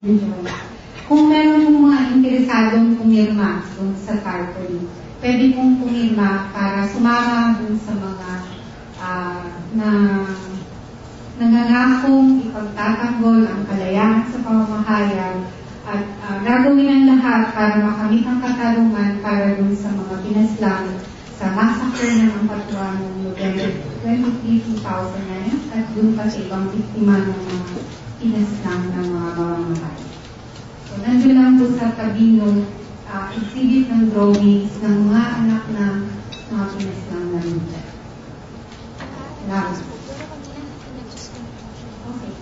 enjoy. Kung meron pong mga interesadong pumirma dun sa tarpaulin, pwede pong pumirma para sumama dun sa mga na nangangakong ipagtatanggol ang kalayaan sa pamamahayan at gagawin ang lahat para makamit ang katarungan para dun sa mga pinaslang sa massacre ng Ampatuan noong November 23, 2009 at dun pa sa ibang biktima ng mga pinaslang ng mga mamamahay. So, nandun lang po sa tabi ng exhibit ng drawings ng mga anak ng mga pinaslang na lugar. Salamat. Okay.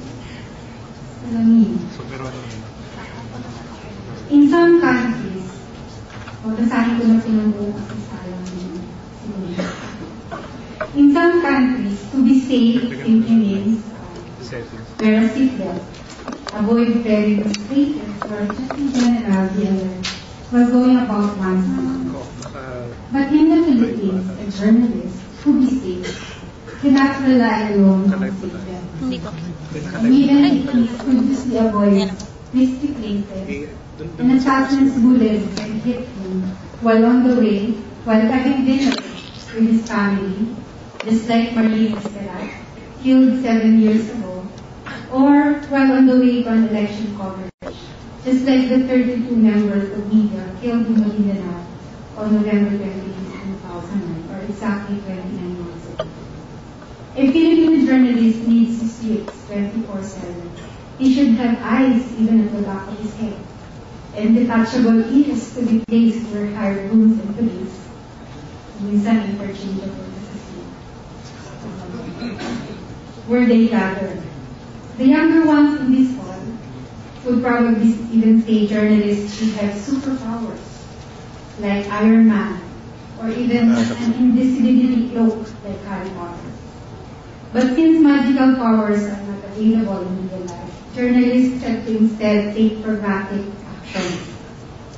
Salamin. In some countries, magkasahin ko na pinanggo kasi sayang din. In some countries, to be safe simply means wear a seatbelt, avoid very mistakes, or just in general, the other was going about one's mind. But in the Philippines, a journalist, to be safe, cannot rely alone on seatbelt. And even if he previously avoids risky places, an assassin's bullet can hit him while on the way, while having dinner with his family, just like Marlene Escarat, killed 7 years ago, or while on the way to an election coverage, just like the 32 members of media killed in Maguindanao on November 20, 2009, or exactly 29 months ago. A Filipino journalist needs to sleep 24/7. He should have eyes even at the back of his head, and detachable ears to be placed where hired goons and police, minsan interchangeable sa sleep, where they gather. The younger ones in this hall would probably even say journalists should have superpowers, like Iron Man, or even an invisibility cloak like Harry Potter. But since magical powers are not available in real life, journalists have to instead take pragmatic action.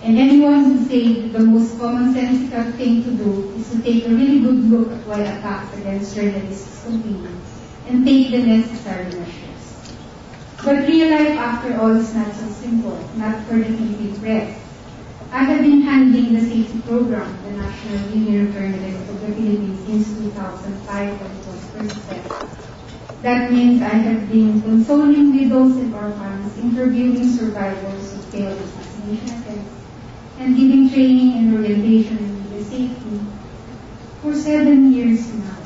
And anyone would say that the most commonsensical thing to do is to take a really good look at why attacks against journalists continue and take the necessary measures. But real life, after all, is not so simple, not for the Philippine press. I have been handling the safety program, the National Union of Journalists of the Philippines, since 2005 when it was first set. That means I have been consoling widows and orphans, interviewing survivors of failed assassination attempts, and giving training and orientation in media safety for 7 years now.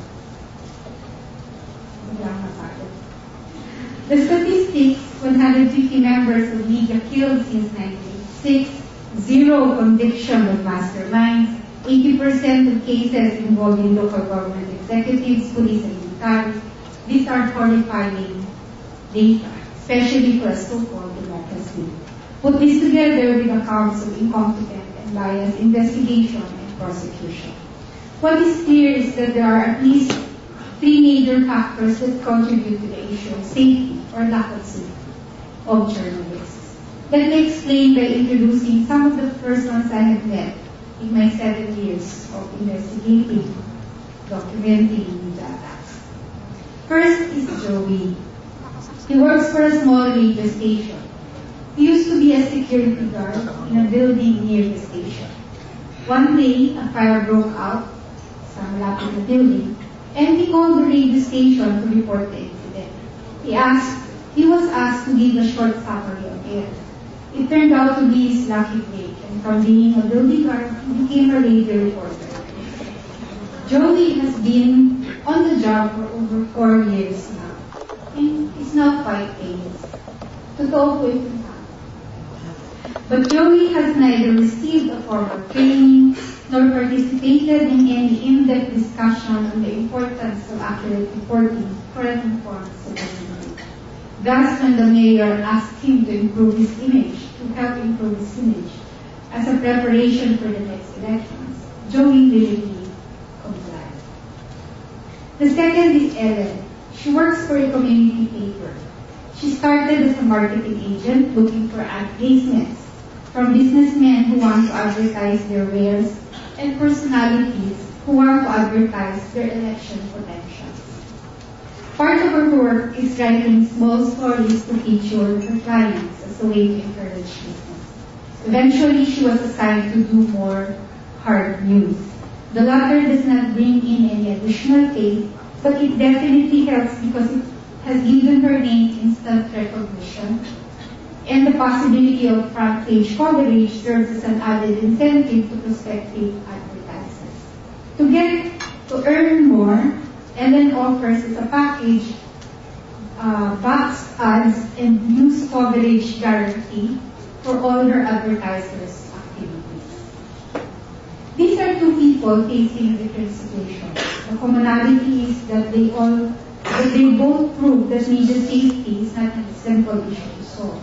The statistics, 150 members of media killed since 1986, 0 conviction of masterminds, 80% of cases involving local government executives, police, and military. These are horrifying data, especially for a so-called democracy. Put this together with accounts of incompetent and biased investigation and prosecution. What is clear is that there are at least 3 major factors that contribute to the issue of safety or lack of safety of journalists. Let me explain by introducing some of the persons I have met in my 7 years of investigating, documenting media attacks. First is Joey. He works for a small radio station. He used to be a security guard in a building near the station. One day, a fire broke out sa malapit na building, and he called the radio station to report the incident. He was asked to give a short summary of it. It turned out to be his lucky break, and from being a building guard, he became a radio reporter. Joey has been on the job for over 4 years now, and is now quite famous. Totoo po ito. But Joey has neither received a formal training nor participated in any in-depth discussion on the importance of accurate reporting for an informed citizenry. Thus, when the mayor asked him to improve his image, as a preparation for the next elections, Joey willingly complied. The second is Ellen. She works for a community paper. She started as a marketing agent looking for ad placements from businessmen who want to advertise their wares and personalities who want to advertise their election potentials. Part of her work is writing small stories to feature her clients as as a way to encourage business. Eventually, she was assigned to do more hard news. The latter does not bring in any additional pay, but it definitely helps because it has given her name instant recognition, and the possibility of front page coverage serves as an added incentive to prospective advertisers. To earn more, Ellen offers as a package box ads and news coverage guarantee for all her advertisers' activities. These are two people facing different situations. The commonality is that they both prove that media safety is not a simple issue to solve.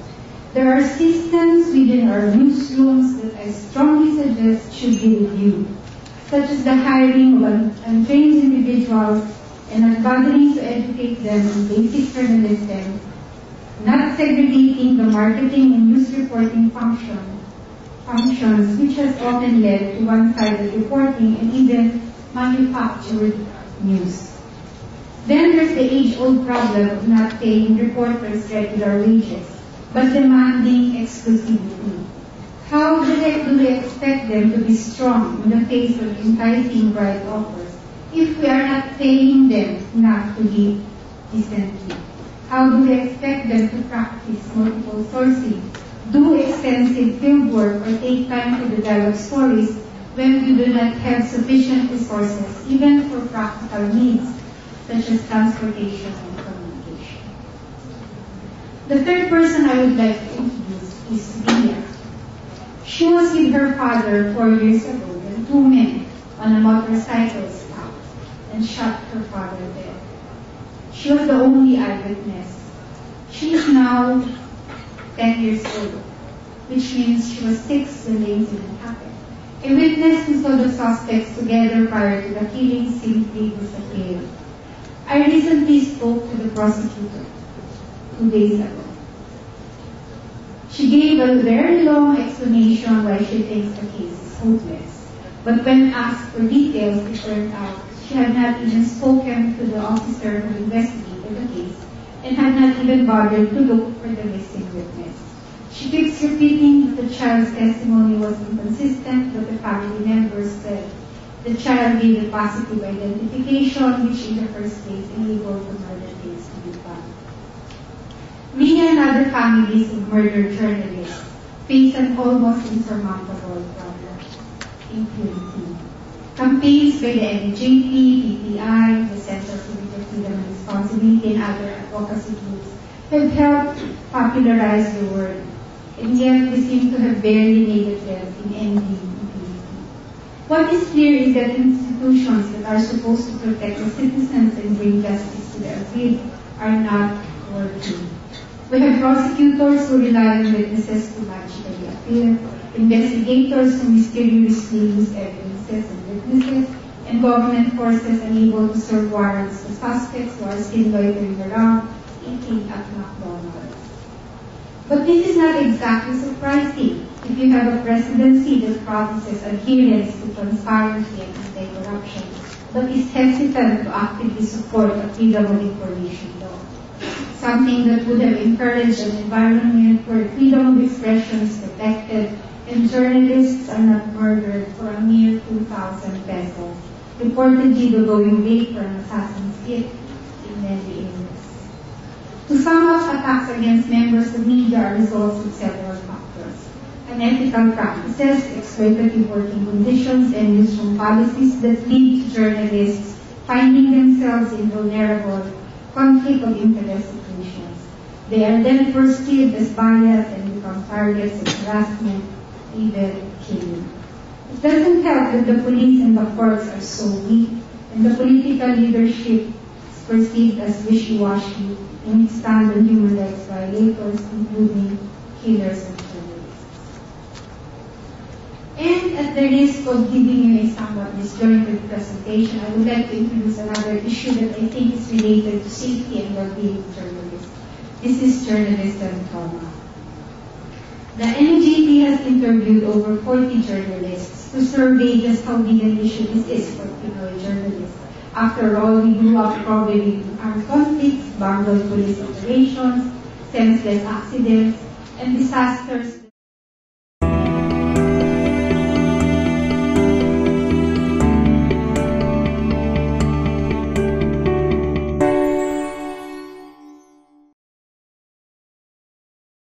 There are systems within our newsrooms that I strongly suggest should be reviewed, such as the hiring of untrained individuals and unbothering to educate them in basic journalism, not segregating the marketing and news reporting functions, which has often led to one-sided reporting and even manufactured news. Then there's the age-old problem of not paying reporters regular wages, but demanding exclusivity. How the heck do we expect them to be strong in the face of enticing bribe offers if we are not paying them enough to live decently? How do we expect them to practice multiple sourcing, do extensive field work, or take time to develop stories when we do not have sufficient resources, even for practical needs, such as transportation and communication? The third person I would like to introduce is Leah. She was with her father 4 years ago when two men on a motorcycle stopped and shot her father dead. She was the only eyewitness. She is now 10 years old, which means she was 6 when the incident happened. A witness who saw the suspects together prior to the killing simply disappeared. I recently spoke to the prosecutor 2 days ago. She gave a very long explanation why she thinks the case is hopeless. But when asked for details, it turned out she had not even spoken to the officer who investigated the case and had not even bothered to look for the missing witness. She keeps repeating that the child's testimony was inconsistent, but the family members said the child gave a positive identification, which in the first place enabled the murder case to be found. Leah and other families of murdered journalists face an almost insurmountable problem, impunity. Campaigns by the NJP, Ppi, the Center for Media Freedom and Responsibility, and other advocacy groups have helped popularize the word, and yet they seem to have barely made a dent in ending impunity. What is clear is that institutions that are supposed to protect the citizens and bring justice to the aggrieved are not working. We have prosecutors who rely on witnesses to magically appear, investigators who mysteriously lose evidences and witnesses, and government forces unable to serve warrants to suspects who are still loitering around, eating at McDonald's. But this is not exactly surprising if you have a presidency that promises adherence to transparency and anti-corruption, but is hesitant to actively support a freedom of information law, something that would have encouraged an environment where freedom of expression is protected and journalists are not murdered for a mere 2,000 pesos, reportedly the going rate for an assassin's hit in many areas. To sum up, attacks against members of media are results of several factors: unethical practices, exploitative working conditions, and newsroom policies that lead to journalists finding themselves in vulnerable conflict of interest situations. They are then perceived as biased and become targets of harassment, even killing. It doesn't help that the police and the courts are so weak, and the political leadership is perceived as wishy-washy in its stand on human rights violators, including killers and terrorists. And at the risk of giving you a somewhat disjointed presentation, I would like to introduce another issue that I think is related to safety and well-being of journalists. This is journalism trauma. The NGP has interviewed over 40 journalists to survey just how big an issue this is for Pinoy journalists. After all, we grew up covering armed conflicts, bungled police operations, senseless accidents, and disasters